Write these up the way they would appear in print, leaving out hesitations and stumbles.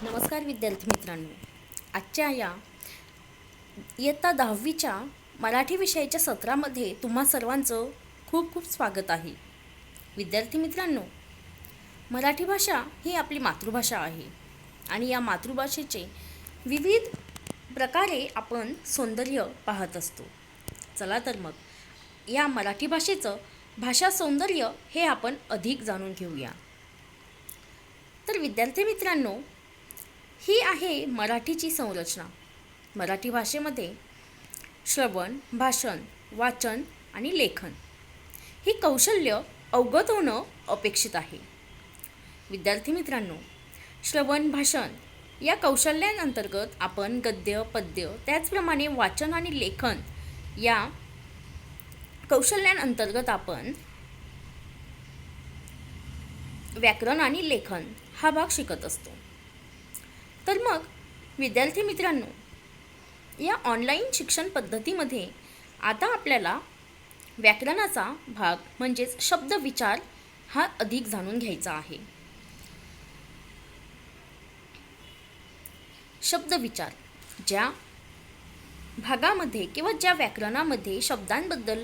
नमस्कार विद्यार्थी मित्रांनो. आजच्या या इयत्ता 10वीच्या मराठी विषयाच्या सत्रामध्ये तुम्हा सर्वांचं खूप खूप स्वागत आहे. विद्यार्थी मित्रांनो, मराठी भाषा ही आपली मातृभाषा आहे आणि या मातृभाषेचे विविध प्रकारे आपण सौंदर्य पाहत असतो. चला तर मग या मराठी भाषेचं भाषा सौंदर्य हे आपण अधिक जाणून घेऊया. तर विद्यार्थी मित्रांनो, ही आहे मराठीची संरचना. मराठी भाषेमध्ये श्रवण, भाषण, वाचन आणि लेखन ही कौशल्य अवगत होणं अपेक्षित आहे. विद्यार्थी मित्रांनो, श्रवण, भाषण या कौशल्यांअंतर्गत आपण गद्य, पद्य, त्याचप्रमाणे वाचन आणि लेखन या कौशल्यांअंतर्गत आपण व्याकरण आणि लेखन हा भाग शिकत असतो. तर मग विद्यार्थी मित्रांनो, या ऑनलाईन शिक्षण पद्धतीमध्ये आता आपल्याला व्याकरणाचा भाग म्हणजेच शब्द विचार हा अधिक जाणून घ्यायचा आहे. शब्द विचार ज्या भागामध्ये किंवा ज्या व्याकरणामध्ये शब्दांबद्दल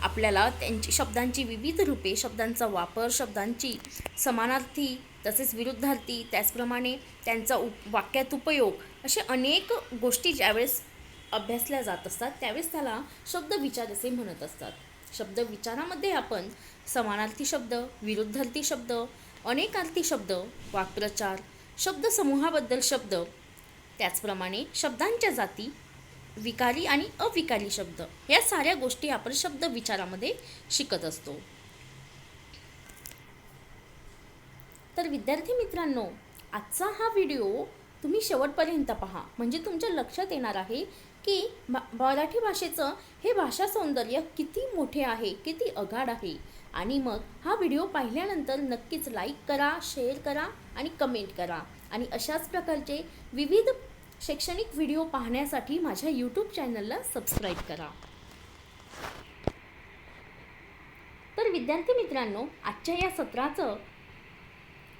आपल्याला त्यांची शब्दांची विविध रूपे, शब्दांचा वापर, शब्दांची समानार्थी तसेच विरुद्धार्थी, त्याचप्रमाणे त्यांचा वाक्यात उपयोग, असे अनेक गोष्टी ज्यावेळेस अभ्यासल्या जात असतात त्यावेळेस त्याला शब्द विचार असे म्हणत असतात. शब्द विचारामध्ये आपण समानार्थी शब्द, विरुद्धार्थी शब्द, अनेकार्थी शब्द, वाक्प्रचार, शब्दसमूहाबद्दल शब्द, त्याचप्रमाणे शब्दांच्या जाती, विकारी आणि अविकारी शब्द, या साऱ्या गोष्टी आपण शब्द विचारामध्ये शिकत असतो. तर विद्यार्थी मित्रांनो, आजचा हा व्हिडिओ तुम्ही शेवटपर्यंत पहा, म्हणजे तुमच्या लक्षात येणार आहे की मराठी भाषेचं हे भाषा सौंदर्य किती मोठे आहे, किती अगाध आहे. आणि मग हा व्हिडिओ पाहिल्यानंतर नक्कीच लाईक करा, शेअर करा आणि कमेंट करा. आणि अशाच प्रकारचे विविध शैक्षणिक व्हिडिओ पाहण्यासाठी माझ्या यूट्यूब चॅनलला सबस्क्राईब करा. तर विद्यार्थी मित्रांनो, आजच्या या सत्राचं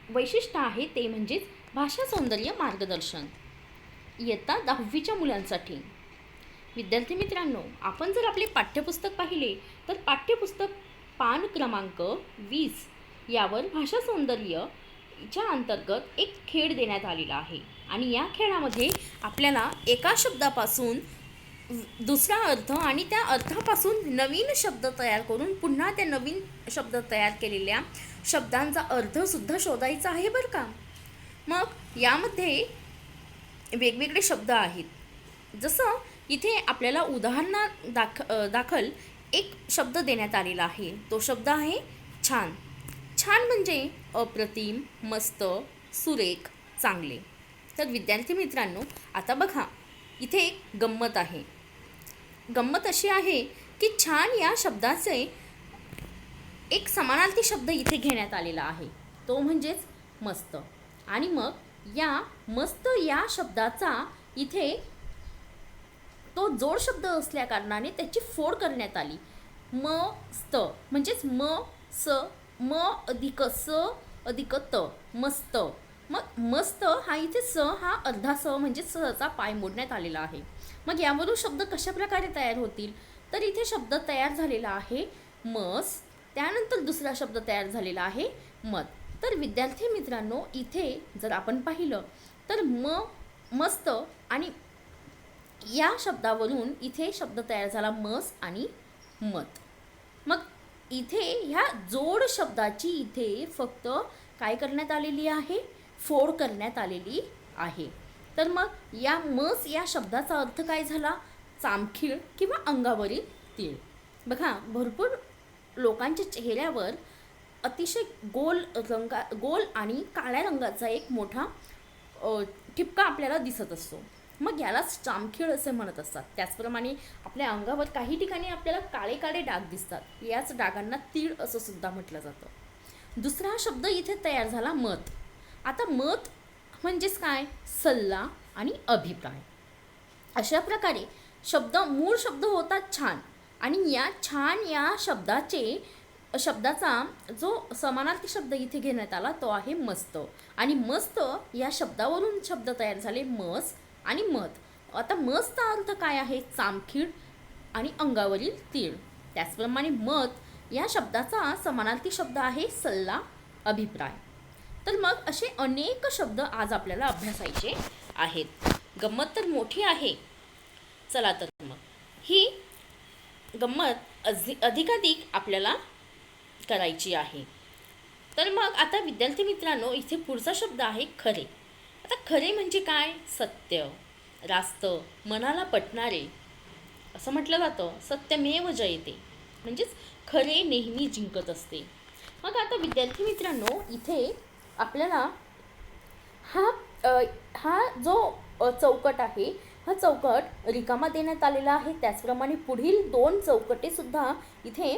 वैशिष्ट्य आहे ते म्हणजेच भाषा सौंदर्य मार्गदर्शन इयत्ता 10वीच्या मुलांसाठी. विद्यार्थी मित्रांनो, आपण जर आपले पाठ्यपुस्तक पाहिले तर पाठ्यपुस्तक पान क्रमांक 20 यावर भाषा सौंदर्यच्या अंतर्गत एक खेळ देण्यात आलेला आहे. आणि या खेळामध्ये आपल्याला एका शब्दापासून दुसरा अर्थ आणि त्या अर्थापासून नवीन शब्द तयार करून पुन्हा त्या नवीन शब्द तयार केलेल्या शब्दांचा अर्थसुद्धा शोधायचा आहे बरं का. मग यामध्ये वेगवेगळे शब्द आहेत. जसं इथे आपल्याला उदाहरणा दाखल एक शब्द देण्यात आलेला आहे. तो शब्द आहे छान. छान म्हणजे अप्रतिम, मस्त, सुरेख, चांगले. तर विद्यार्थी मित्रांनो, आता बघा इथे एक गंमत आहे. गंमत अशी आहे की छान या शब्दाचे एक समानार्थी शब्द इथे घेण्यात आलेला आहे, तो म्हणजेच मस्त. आणि मग या मस्त या शब्दाचा इथे तो जोड शब्द असल्या कारणाने त्याची फोड करण्यात आली. मस्त म्हणजेच म अधिक स अधिक त, मस्त. मग मस्त हा इथे स हा अर्धा स म्हणजे सचा पाय मोडण्यात आलेला आहे. मग यावरून शब्द कशा प्रकारे तयार होतील, तर इथे शब्द तयार झालेला आहे मस, त्यानंतर दुसरा शब्द तयार झालेला आहे मत. तर विद्यार्थी मित्रांनो, इथे जर आपण पाहिलं तर मस्त आणि या शब्दावरून इथे शब्द तयार झाला मस आणि मत. मग इथे ह्या जोड शब्दाची इथे फक्त काय करण्यात आलेली आहे, फोड करण्यात आलेली आहे. तर मग या मस या शब्दाचा अर्थ काय झाला, चामखीळ किंवा अंगावरील तीळ. बघा, भरपूर लोकांच्या चेहऱ्यावर अतिशय गोल आणि काळ्या रंगाचा एक मोठा ठिपका आपल्याला दिसत असतो. मग यालाच चामखीळ असे म्हणत असतात. त्याचप्रमाणे आपल्या अंगावर काही ठिकाणी आपल्याला काळे काळे डाग दिसतात, याच डागांना तीळ असं सुद्धा म्हटलं जातं. दुसरा शब्द इथे तयार झाला मत. आता मत म्हणजेच काय, सल्ला आणि अभिप्राय. अशा प्रकारे मूळ शब्द होता छान आणि या छान या शब्दाचे शब्दाचा जो समानार्थी शब्द इथे घेण्यात आला तो आहे मस्त. आणि मस्त या शब्दावरून शब्द तयार झाले मस आणि मत. आता मसचा अर्थ काय आहे? चामखीड आणि अंगावरील तीळ. त्याचप्रमाणे मत या शब्दाचा समानार्थी शब्द आहे सल्ला, अभिप्राय. तर मग असे अनेक शब्द आज आपल्याला अभ्यासायचे आहेत. गंमत तर मोठी आहे. चला तर मग ही गंमत अधिकाधिक आपल्याला करायची आहे. तर मग आता विद्यार्थी मित्रांनो, इथे पुढचा शब्द आहे खरे. आता खरे म्हणजे काय? सत्य, रास्त, मनाला पटणारे असं म्हटलं जातं. सत्यमेव जयते म्हणजेच खरे नेहमी जिंकत असते. मग आता विद्यार्थी मित्रांनो, इथे आपल्याला हा जो चौकट आहे, हा चौकट रिकामा देण्यात आलेला आहे. त्याचप्रमाणे पुढील 2 चौकटेसुद्धा इथे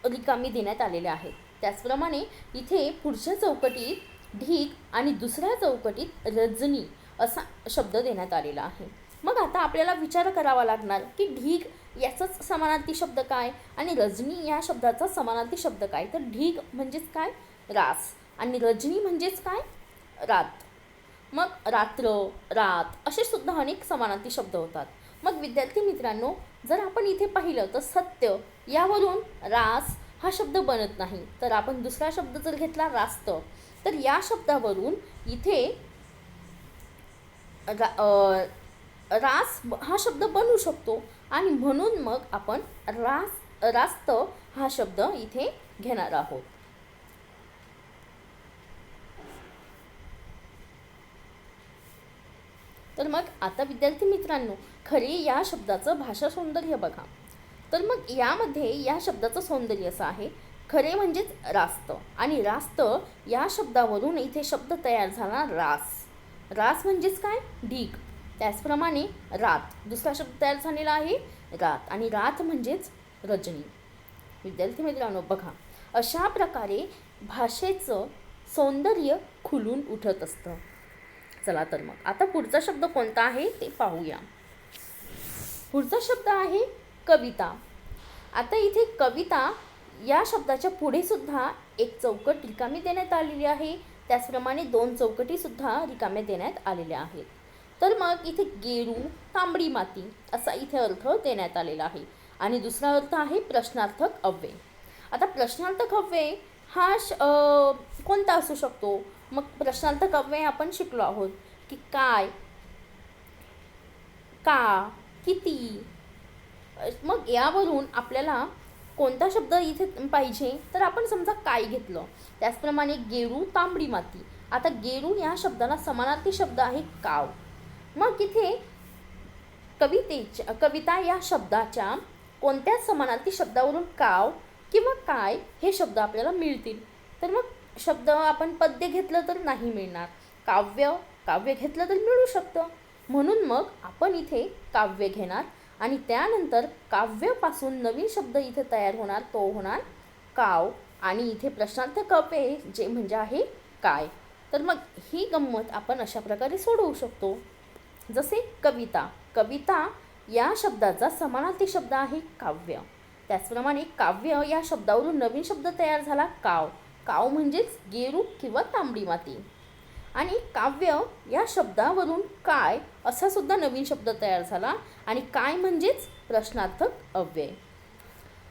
रिकामी देण्यात आलेल्या आहेत. त्याचप्रमाणे इथे पुढच्या चौकटीत ढीग आणि दुसऱ्या चौकटीत रजनी असा शब्द देण्यात आलेला आहे. मग आता आपल्याला विचार करावा लागणार की ढीग याचाच समानार्थी शब्द काय आणि रजनी या शब्दाचा समानार्थी शब्द काय? तर ढीग म्हणजेच काय? रास. आणि रजनी म्हणजेच काय? रात. मग रात्र, रात असे सुद्धा अनेक समानार्थी शब्द होतात. मग विद्यार्थी मित्रांनो, जर आपण इथे पाहिलं तर सत्य यावरून रास हा शब्द बनत नाही. तर आपण दुसरा शब्द जर घेतला रास्त, तर या शब्दावरून इथे रास हा शब्द बनू शकतो. आणि म्हणून मग आपण रास्त हा शब्द इथे घेणार आहोत. तर मग आता विद्यार्थी मित्रांनो, खरे या शब्दाचं भाषा सौंदर्य बघा. तर मग यामध्ये या शब्दाचं सौंदर्य असं आहे, खरे म्हणजेच रास्त. आणि रास्त या शब्दावरून इथे शब्द तयार झाला रास. रास म्हणजेच काय? ढीग. त्याचप्रमाणे रात, दुसरा शब्द तयार झालेला आहे रात. आणि रात म्हणजेच रजनी. विद्यार्थी मित्रांनो बघा, अशा प्रकारे भाषेचं सौंदर्य खुलून उठत असतं. चला तर मग आता पुढचा शब्द कोणता आहे ते पाहूया. पुढचा शब्द आहे कविता. आता इथे कविता या शब्दाच्या पुढे सुद्धा एक चौकट रिकामी देण्यात आलेली आहे. त्याचप्रमाणे 2 चौकटीसुद्धा रिकाम्या देण्यात आलेल्या आहेत. तर मग इथे गेरू, तांबडी माती असा इथे अर्थ देण्यात आलेला आहे. आणि दुसरा अर्थ आहे प्रश्नार्थक अव्यय. आता प्रश्नार्थक अव्यय हा कोणता असू शकतो? मग प्रश्नार्थक अव्यय आपण शिकलो आहोत की काय, का, किती. मग यावरून आपल्याला कोणता शब्द इथे पाहिजे? तर आपण समजा काय घेतलं. त्याचप्रमाणे गेरू, तांबडी माती. आता गेरू या शब्दाला समानार्थी शब्द आहे काव. मग इथे कविता या शब्दाच्या कोणत्या समानार्थी शब्दावरून काव किंवा काय हे शब्द आपल्याला मिळतील? तर मग शब्द आपण पद्य घेतलं तर नाही मिळणार. काव्य घेतलं तर मिळू शकतं. म्हणून मग आपण इथे काव्य घेणार आणि त्यानंतर काव्यापासून नवीन शब्द इथे तयार होणार, तो होणार काव. आणि इथे प्रश्नार्थक अव्यय जे म्हणजे आहे काय. तर मग ही गंमत आपण अशा प्रकारे सोडवू शकतो. जसे कविता या शब्दाचा समानार्थी शब्द आहे काव्य. त्याचप्रमाणे काव्य या शब्दावरून नवीन शब्द तयार झाला काव म्हणजेच गेरू किंवा तांबडी माती. आणि काव्य या शब्दावरून काय असा सुद्धा नवीन शब्द तयार झाला आणि काय म्हणजेच प्रश्नार्थक अव्यय.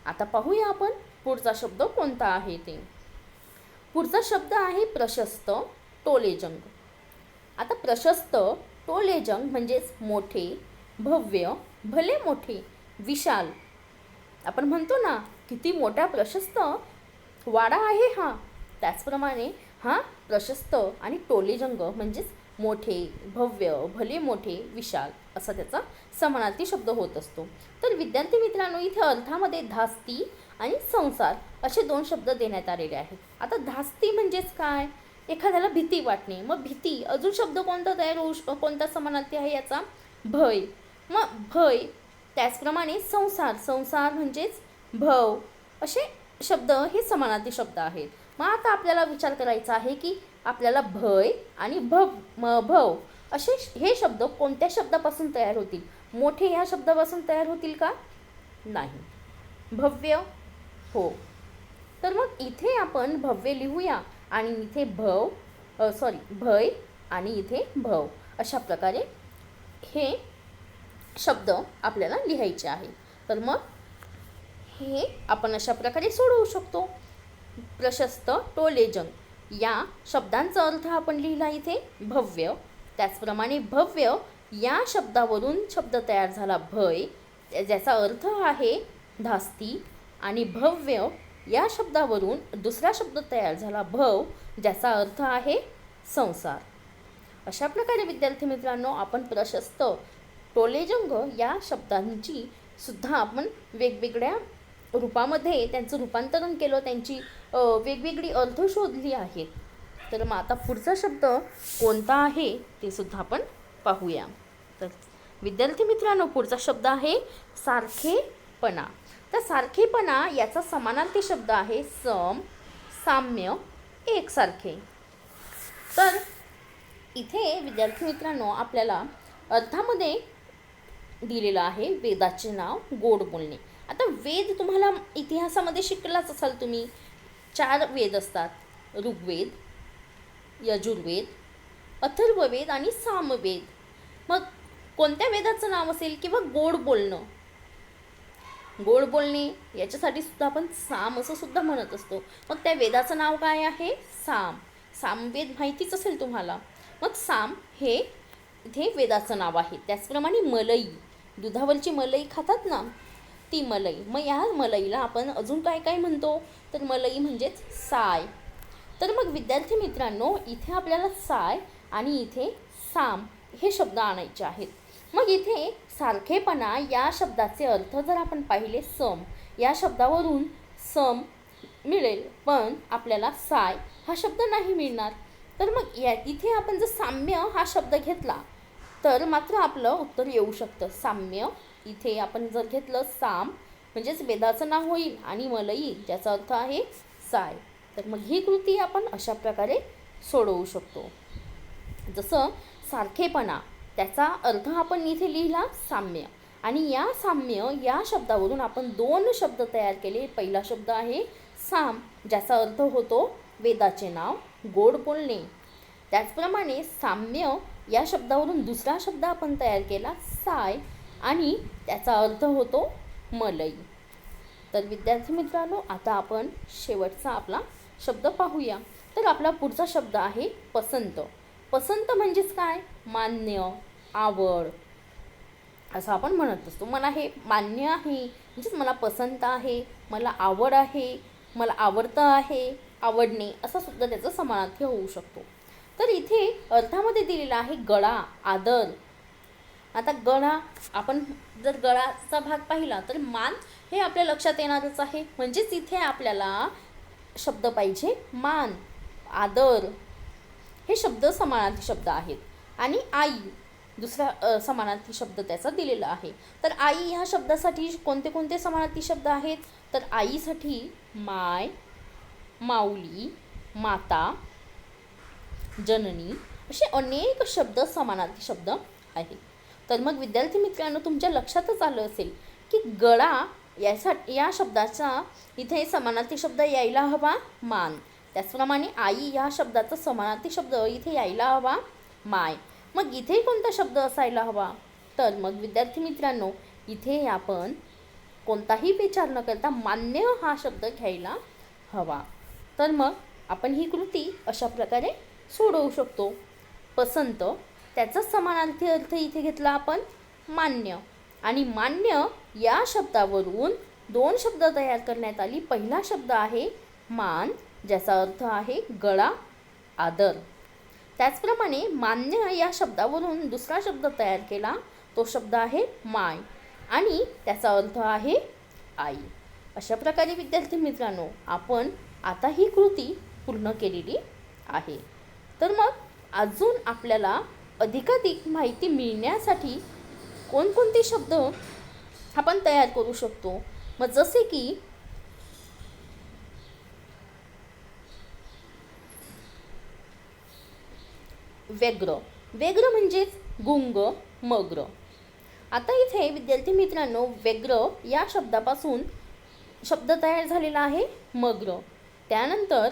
आता पाहूया आपण पुढचा शब्द कोणता आहे ते. पुढचा शब्द आहे प्रशस्त, टोलेजंग. आता प्रशस्त, टोलेजंग म्हणजेच मोठे, भव्य, भले मोठे, विशाल. आपण म्हणतो ना किती मोठा प्रशस्त वाडा आहे हा. त्याचप्रमाणे हा प्रशस्त आणि टोलेजंग म्हणजेच मोठे, भव्य, भले मोठे, विशाल असा त्याचा समानार्थी शब्द होत असतो. तर विद्यार्थी मित्रांनो, इथे अर्थामध्ये धास्ती आणि संसार असे 2 शब्द देण्यात आलेले आहेत. आता धास्ती म्हणजेच काय? एखाद्याला भीती वाटणे. मग भीती अजून शब्द कोणता तयार होऊ कोणता समानार्थी आहे याचा? भय. मग भय. त्याचप्रमाणे संसार म्हणजेच भव असे शब्द हे समानार्थी शब्द आहेत. मग आता आपल्याला विचार करायचा आहे की आपल्याला भय आणि भव असे हे शब्द कोणत्या शब्दापासून तयार होतील? मोठे या शब्दापासून तयार होतील का? नाही. भव्य हो. तर मग इथे आपण भव्य लिहूया आणि इथे भय आणि इथे भव अशा प्रकारे हे शब्द आपल्याला लिहायचे आहे. तर मग हे आपण अशा प्रकारे सोडवू शकतो. प्रशस्त टोलेजंग या शब्दांचा अर्थ आपण लिहिला इथे भव्य. त्याचप्रमाणे भव्य या शब्दावरून शब्द तयार झाला भय, ज्याचा अर्थ आहे धास्ती. आणि भव्य या शब्दावरून दुसरा शब्द तयार झाला भव, ज्याचा अर्थ आहे संसार. अशा प्रकारे विद्यार्थी मित्रांनो, आपण प्रशस्त टोलेजंग या शब्दांची सुद्धा आपण वेगवेगळ्या रूपामध्ये त्यांचं रूपांतरण केलं, त्यांची वेगवेगळी अर्थ शोधली आहेत. तर मग आता पुढचा शब्द कोणता आहे ते सुद्धा आपण पाहूया. तर विद्यार्थी मित्रांनो, पुढचा शब्द आहे सारखेपणा. तर सारखेपणा याचा समानार्थी शब्द आहे सम, साम्य, एकसारखे. तर इथे विद्यार्थी मित्रांनो आपल्याला अर्थामध्ये दिलेलं आहे वेदाचे नाव गोड बोलणे. आता वेद तुम्हाला इतिहासामध्ये शिकलाच असाल तुम्ही. 4 वेद असतात: ऋग्वेद, यजुर्वेद, अथर्ववेद आणि सामवेद. मग कोणत्या वेदाचं नाव असेल किंवा गोड बोलणं, गोड बोलणे याच्यासाठी सुद्धा आपण साम असं सुद्धा म्हणत असतो. मग त्या वेदाचं नाव काय आहे? साम. सामवेद माहितीच असेल तुम्हाला. मग साम हे इथे वेदाचं नाव आहे. त्याचप्रमाणे मलई, दुधावरची मलई खातात ना, ती मलई. मग या मलईला आपण अजून काय काय म्हणतो? तर मलई म्हणजेच साय. तर मग विद्यार्थी मित्रांनो, इथे आपल्याला साय आणि इथे साम हे शब्द आणायचे आहेत. मग इथे सारखेपणा या शब्दाचे अर्थ जर आपण पाहिले, सम या शब्दावरून सम मिळेल, पण आपल्याला साय हा शब्द नाही मिळणार. तर मग इथे आपण जर साम्य हा शब्द घेतला तर मात्र आपलं उत्तर येऊ शकतं. साम्य इथे आपण जर घेतलं, साम म्हणजेच वेदाचं नाव होईल आणि मलई ज्याचा अर्थ आहे साय. तर मग ही कृती आपण अशा प्रकारे सोडवू शकतो. जसं सारखेपणा त्याचा अर्थ आपण इथे लिहिला साम्य, आणि या साम्य या शब्दावरून आपण 2 शब्द तयार केले. पहिला शब्द आहे साम, ज्याचा अर्थ होतो वेदाचे नाव गोड बोलणे. त्याचप्रमाणे साम्य या शब्दावरून दुसरा शब्द आपण तयार केला साय, आणि त्याचा अर्थ होतो मलई. तर विद्यार्थी मित्रांनो, आता आपण शेवटचा आपला शब्द पाहूया. तर आपला पुढचा शब्द आहे पसंत. पसंत म्हणजेच काय? मान्य, आवड असं आपण म्हणत असतो. मला हे मान्य आहे म्हणजेच मला पसंत आहे, मला आवड आहे, मला आवडतं आहे, आवडणे असा सुद्धा त्याचा समानार्थी होऊ शकतो. तर इथे अर्थामध्ये दिलेला आहे गळा, आदर. आता गळा, आपण जर गळाचा भाग पाहिला तर मान हे आपल्या लक्षात येणारच आहे. म्हणजेच इथे आपल्याला शब्द पाहिजे मान, आदर हे शब्द समानार्थी शब्द आहेत. आणि आई दुसरा समानार्थी शब्द त्याचा दिलेला आहे. तर आई ह्या शब्दासाठी कोणते कोणते समानार्थी शब्द आहेत? तर आईसाठी माय, माऊली, माता, जननी असे अनेक शब्द समानार्थी शब्द आहेत. तर मग विद्यार्थी मित्रांनो, तुमच्या लक्षातच आलं असेल की गळा या शब्दाचा इथे समानार्थी शब्द यायला हवा मान. त्याचप्रमाणे आई या शब्दाचा समानार्थी शब्द इथे यायला हवा माय. मग इथे कोणता शब्द असायला हवा? तर मग विद्यार्थी मित्रांनो, इथे आपण कोणताही विचार न करता मान्य हा शब्द घ्यायला हवा. तर मग आपण ही कृती अशा प्रकारे सोडवू शकतो. पसंत त्याचा समानार्थी अर्थ इथे घेतला आपण मान्य, आणि मान्य या शब्दावरून 2 शब्द तयार करण्यात आली. पहिला शब्द आहे मान, ज्याचा अर्थ आहे गळा, आदर. त्याचप्रमाणे मान्य या शब्दावरून दुसरा शब्द तयार केला, तो शब्द आहे माय, आणि त्याचा अर्थ आहे आई. अशा प्रकारे विद्यार्थी मित्रांनो, आपण आता ही कृती पूर्ण केलेली आहे. तर मग अजून आपल्याला अधिकाधिक माहिती मिळण्यासाठी कोणकोणते शब्द आपण तयार करू शकतो? मग जसे की व्यग्र. व्यग्र म्हणजेच गुंग, मग्र. आता इथे विद्यार्थी मित्रांनो, व्यग्र या शब्दापासून शब्द तयार झालेला आहे मग्र. त्यानंतर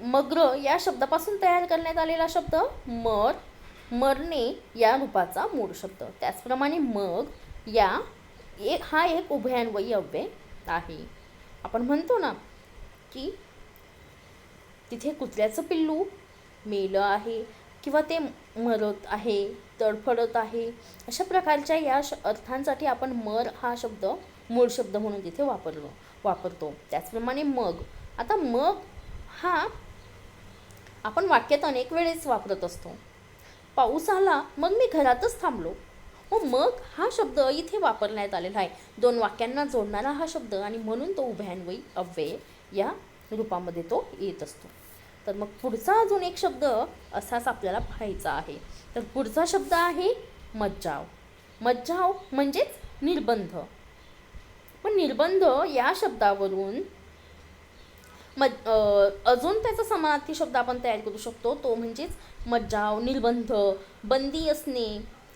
मग्र या शब्दापासून तयार करण्यात आलेला शब्द मर, मरणे या रूपाचा मूळ शब्द. त्याचप्रमाणे मग हा एक उभयान्वयी अव्यय आहे. आपण म्हणतो ना की तिथे कुत्र्याचं पिल्लू मेलं आहे किंवा ते मरत आहे, तडफडत आहे, अशा प्रकारच्या या अर्थांसाठी आपण मर हा शब्द मूळ शब्द म्हणून तिथे वापरतो. त्याचप्रमाणे मग, आता मग हा आपण वाक्यात अनेक वेळेस वापरत असतो. पाऊस आला मग मी घरातच थांबलो. मग हा शब्द इथे वापरण्यात आलेला आहे. 2 वाक्यांना जोडणारा हा शब्द आणि म्हणून तो उभयान्वयी अव्यय या रूपामध्ये तो येत असतो. तर मग पुढचा अजून एक शब्द असाच आपल्याला पाहायचा आहे. तर पुढचा शब्द आहे मज्जाव. मज्जाव म्हणजेच निर्बंध. पण निर्बंध या शब्दावरून अजून त्याचा समानार्थी शब्द आपण तयार करू शकतो. तो म्हणजेच मज्जाव, निर्बंध, बंदी असणे,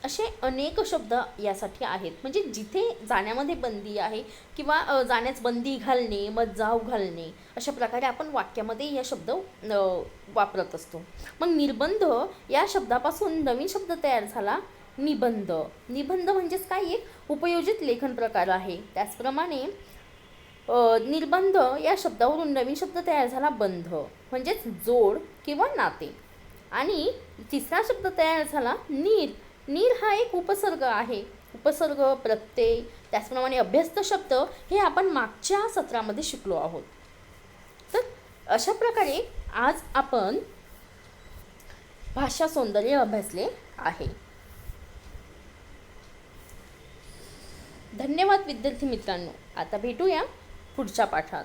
असे अनेक शब्द यासाठी आहेत. म्हणजे जिथे जाण्यामध्ये बंदी आहे किंवा जाण्यास बंदी घालणे, मज्जाव घालणे, अशा प्रकारे आपण वाक्यामध्ये या शब्द वापरत असतो. मग निर्बंध या शब्दापासून नवीन शब्द तयार झाला, निबंध. निबंध म्हणजेच काय, एक उपयोजित लेखन प्रकार आहे. त्याचप्रमाणे निर्बंध या शब्दावरून नवीन शब्द तयार झाला, बंध, म्हणजेच जोड किंवा नाते. आणि तिसरा शब्द तयार झाला नीर. नीर हा एक उपसर्ग आहे. उपसर्ग, प्रत्यय, त्याचप्रमाणे अभ्यस्त शब्द हे आपण मागच्या सत्रामध्ये शिकलो आहोत. तर अशा प्रकारे आज आपण भाषा सौंदर्य अभ्यासले आहे. धन्यवाद विद्यार्थी मित्रांनो. आता भेटूया पुढच्या पाठात.